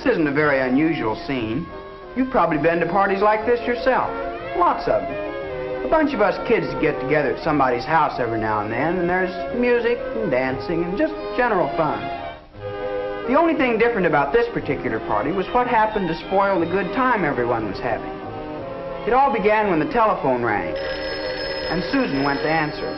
This isn't a very unusual scene. You've probably been to parties like this yourself. Lots of them. A bunch of us kids get together at somebody's house every now and then, and there's music and dancing and just general fun. The only thing different about this particular party was what happened to spoil the good time everyone was having. It all began when the telephone rang, and Susan went to answer.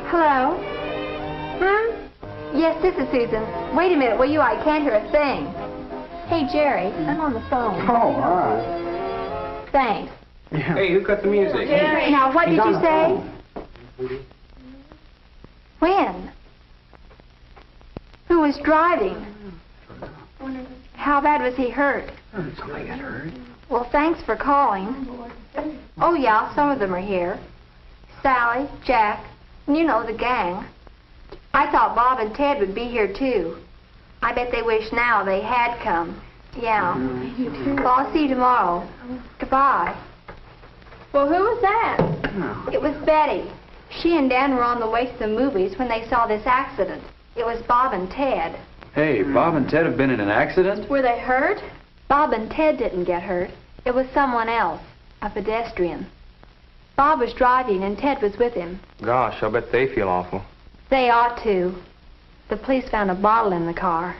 Hello? Yes, this is Susan. Wait a minute, will you? I can't hear a thing. Hey, Jerry, I'm on the phone. Oh, all right. Thanks. Yeah. Hey, who cut the music? Jerry, now what did you say? When? Who was driving? How bad was he hurt? Somebody got hurt. Well, thanks for calling. Oh, yeah, some of them are here. Sally, Jack, and you know the gang. I thought Bob and Ted would be here, too. I bet they wish now they had come. Yeah. Well, I'll see you tomorrow. Goodbye. Well, who was that? Oh. It was Betty. She and Dan were on the way to the movies when they saw this accident. It was Bob and Ted. Hey, Bob and Ted have been in an accident? Were they hurt? Bob and Ted didn't get hurt. It was someone else, a pedestrian. Bob was driving and Ted was with him. Gosh, I bet they feel awful. They ought to. The police found a bottle in the car.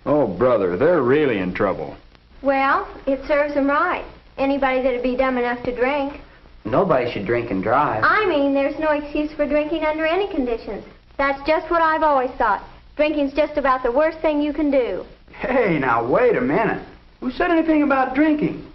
Oh, brother, they're really in trouble. Well, it serves them right. Anybody that'd be dumb enough to drink. Nobody should drink and drive. I mean, there's no excuse for drinking under any conditions. That's just what I've always thought. Drinking's just about the worst thing you can do. Hey, now, wait a minute. Who said anything about drinking?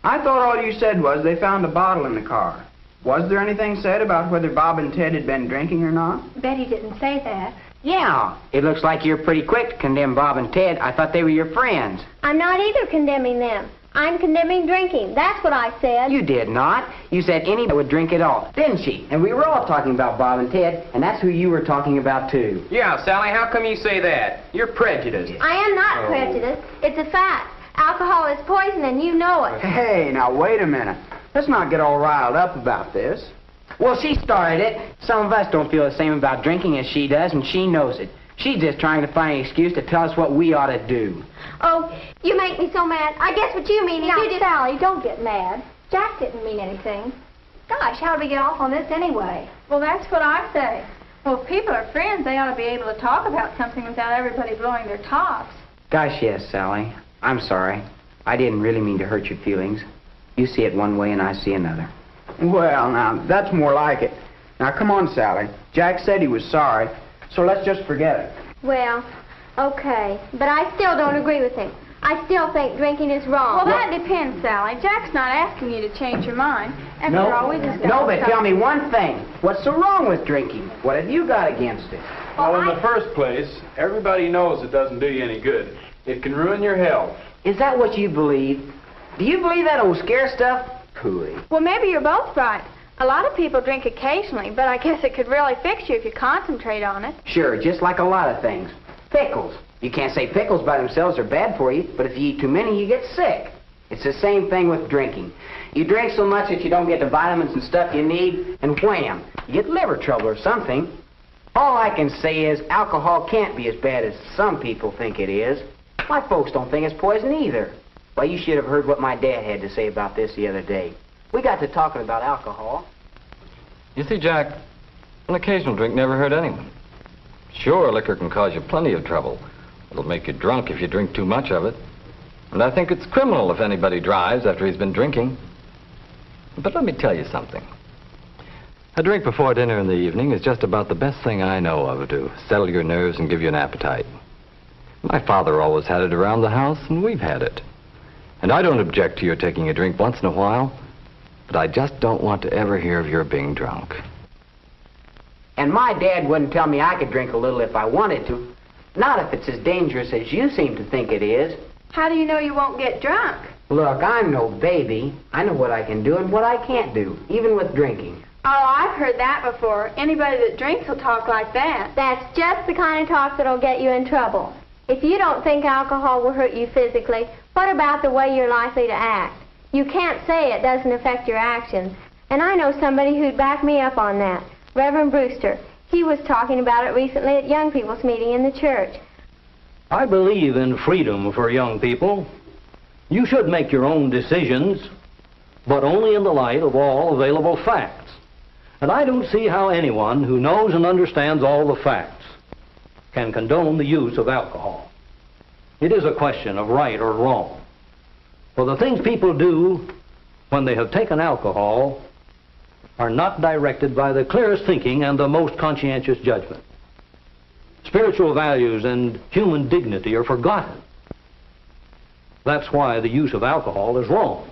I thought all you said was they found a bottle in the car. Was there anything said about whether Bob and Ted had been drinking or not? Betty didn't say that. Yeah, it looks like you're pretty quick to condemn Bob and Ted. I thought they were your friends. I'm not either condemning them. I'm condemning drinking. That's what I said. You did not. You said anybody would drink at all, didn't she? And we were all talking about Bob and Ted, and that's who you were talking about, too. Yeah, Sally, how come you say that? You're prejudiced. I am not prejudiced. It's a fact. Alcohol is poison, and you know it. Hey, now, wait a minute. Let's not get all riled up about this. Well, she started it. Some of us don't feel the same about drinking as she does, and she knows it. She's just trying to find an excuse to tell us what we ought to do. Oh, you make me so mad. I guess what you mean is you just... Sally, don't get mad. Jack didn't mean anything. Gosh, how do we get off on this anyway? Well, that's what I say. Well, if people are friends, they ought to be able to talk about something without everybody blowing their tops. Gosh, yes, Sally. I'm sorry. I didn't really mean to hurt your feelings. You see it one way and I see another. Well, now, that's more like it. Now, come on, Sally. Jack said he was sorry, so let's just forget it. Well, okay. But I still don't agree with him. I still think drinking is wrong. Well, that depends, Sally. Jack's not asking you to change your mind. After all, we just No, but tell me one thing. What's so wrong with drinking? What have you got against it? Well, in the first place, everybody knows it doesn't do you any good. It can ruin your health. Is that what you believe? Do you believe that old scare stuff? Pooey. Well, maybe you're both right. A lot of people drink occasionally, but I guess it could really fix you if you concentrate on it. Sure, just like a lot of things. Pickles. You can't say pickles by themselves are bad for you, but if you eat too many, you get sick. It's the same thing with drinking. You drink so much that you don't get the vitamins and stuff you need, and wham, you get liver trouble or something. All I can say is alcohol can't be as bad as some people think it is. My folks don't think it's poison either. Well, you should have heard what my dad had to say about this the other day. We got to talking about alcohol. You see, Jack, an occasional drink never hurt anyone. Sure, liquor can cause you plenty of trouble. It'll make you drunk if you drink too much of it. And I think it's criminal if anybody drives after he's been drinking. But let me tell you something. A drink before dinner in the evening is just about the best thing I know of to settle your nerves and give you an appetite. My father always had it around the house, and we've had it. And I don't object to your taking a drink once in a while, but I just don't want to ever hear of your being drunk. And my dad wouldn't tell me I could drink a little if I wanted to. Not if it's as dangerous as you seem to think it is. How do you know you won't get drunk? Look, I'm no baby. I know what I can do and what I can't do, even with drinking. Oh, I've heard that before. Anybody that drinks will talk like that. That's just the kind of talk that'll get you in trouble. If you don't think alcohol will hurt you physically, what about the way you're likely to act? You can't say it doesn't affect your actions. And I know somebody who'd back me up on that. Reverend Brewster. He was talking about it recently at young people's meeting in the church. I believe in freedom for young people. You should make your own decisions, but only in the light of all available facts. And I don't see how anyone who knows and understands all the facts can condone the use of alcohol. It is a question of right or wrong. For the things people do when they have taken alcohol are not directed by the clearest thinking and the most conscientious judgment. Spiritual values and human dignity are forgotten. That's why the use of alcohol is wrong.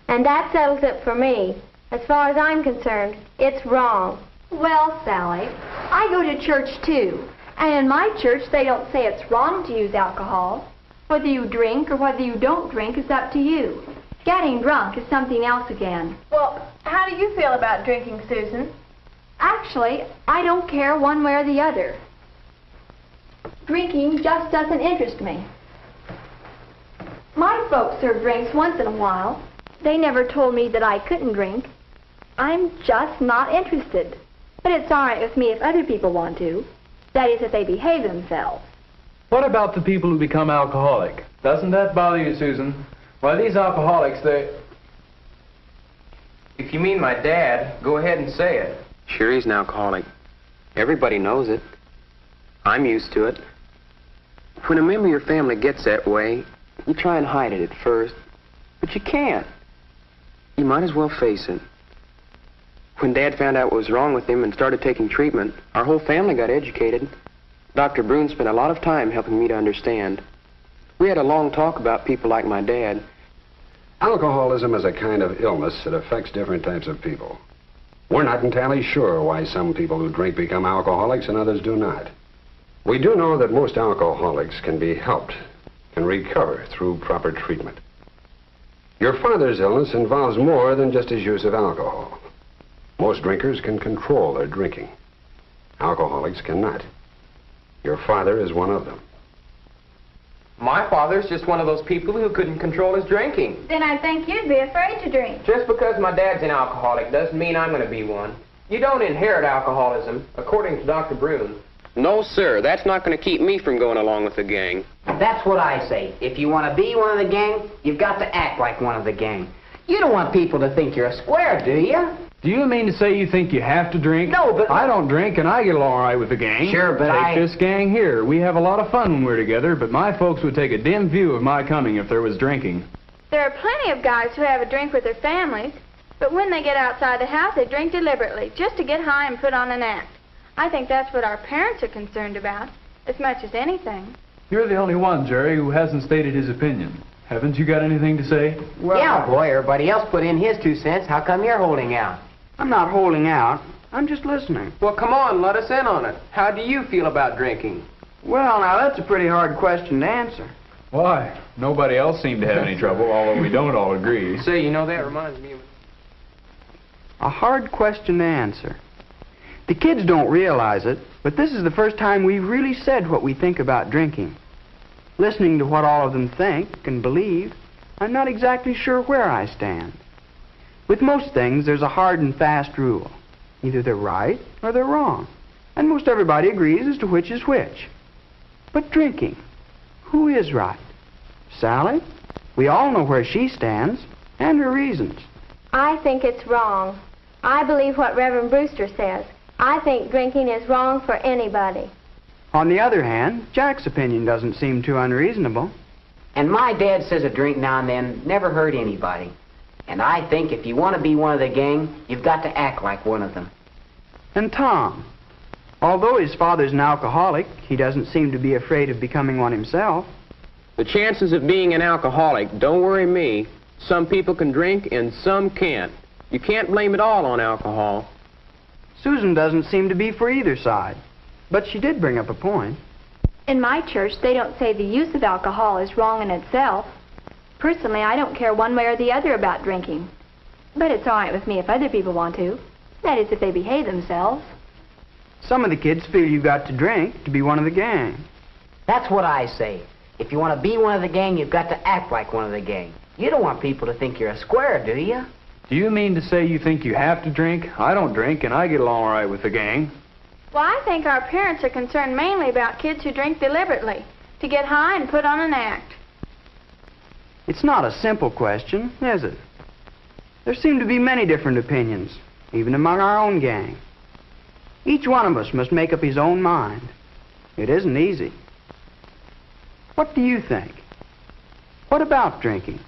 And that settles it for me. As far as I'm concerned, it's wrong. Well, Sally, I go to church too. And in my church, they don't say it's wrong to use alcohol. Whether you drink or whether you don't drink is up to you. Getting drunk is something else again. Well, how do you feel about drinking, Susan? Actually, I don't care one way or the other. Drinking just doesn't interest me. My folks serve drinks once in a while. They never told me that I couldn't drink. I'm just not interested. But it's all right with me if other people want to. That is, if they behave themselves. What about the people who become alcoholic? Doesn't that bother you, Susan? Why, these alcoholics, they... If you mean my dad, go ahead and say it. Sure, he's an alcoholic. Everybody knows it. I'm used to it. When a member of your family gets that way, you try and hide it at first, but you can't. You might as well face it. When Dad found out what was wrong with him and started taking treatment, our whole family got educated. Dr. Brune spent a lot of time helping me to understand. We had a long talk about people like my dad. Alcoholism is a kind of illness that affects different types of people. We're not entirely sure why some people who drink become alcoholics and others do not. We do know that most alcoholics can be helped, can recover through proper treatment. Your father's illness involves more than just his use of alcohol. Most drinkers can control their drinking. Alcoholics cannot. Your father is one of them. My father's just one of those people who couldn't control his drinking. Then I think you'd be afraid to drink. Just because my dad's an alcoholic doesn't mean I'm going to be one. You don't inherit alcoholism, according to Dr. Brune. No, sir. That's not going to keep me from going along with the gang. That's what I say. If you want to be one of the gang, you've got to act like one of the gang. You don't want people to think you're a square, do you? Do you mean to say you think you have to drink? No, but... I don't drink and I get along all right with the gang. Sure, but Take this gang here. We have a lot of fun when we're together, but my folks would take a dim view of my coming if there was drinking. There are plenty of guys who have a drink with their families, but when they get outside the house, they drink deliberately, just to get high and put on an act. I think that's what our parents are concerned about, as much as anything. You're the only one, Jerry, who hasn't stated his opinion. Haven't you got anything to say? Well, yeah, boy, everybody else put in his 2 cents. How come you're holding out? I'm not holding out. I'm just listening. Well, come on, let us in on it. How do you feel about drinking? Well, now, that's a pretty hard question to answer. Why? Nobody else seemed to have any trouble, although we don't all agree. Say, you know, that reminds me of... A hard question to answer. The kids don't realize it, but this is the first time we've really said what we think about drinking. Listening to what all of them think and believe, I'm not exactly sure where I stand. With most things, there's a hard and fast rule. Either they're right or they're wrong. And most everybody agrees as to which is which. But drinking, who is right? Sally? We all know where she stands and her reasons. I think it's wrong. I believe what Reverend Brewster says. I think drinking is wrong for anybody. On the other hand, Jack's opinion doesn't seem too unreasonable. And my dad says a drink now and then never hurt anybody. And I think if you want to be one of the gang, you've got to act like one of them. And Tom, although his father's an alcoholic, he doesn't seem to be afraid of becoming one himself. The chances of being an alcoholic don't worry me. Some people can drink and some can't. You can't blame it all on alcohol. Susan doesn't seem to be for either side, but she did bring up a point. In my church, they don't say the use of alcohol is wrong in itself. Personally, I don't care one way or the other about drinking. But it's all right with me if other people want to. That is, if they behave themselves. Some of the kids feel you've got to drink to be one of the gang. That's what I say. If you want to be one of the gang, you've got to act like one of the gang. You don't want people to think you're a square, do you? Do you mean to say you think you have to drink? I don't drink and I get along all right with the gang. Well, I think our parents are concerned mainly about kids who drink deliberately, to get high and put on an act. It's not a simple question, is it? There seem to be many different opinions, even among our own gang. Each one of us must make up his own mind. It isn't easy. What do you think? What about drinking?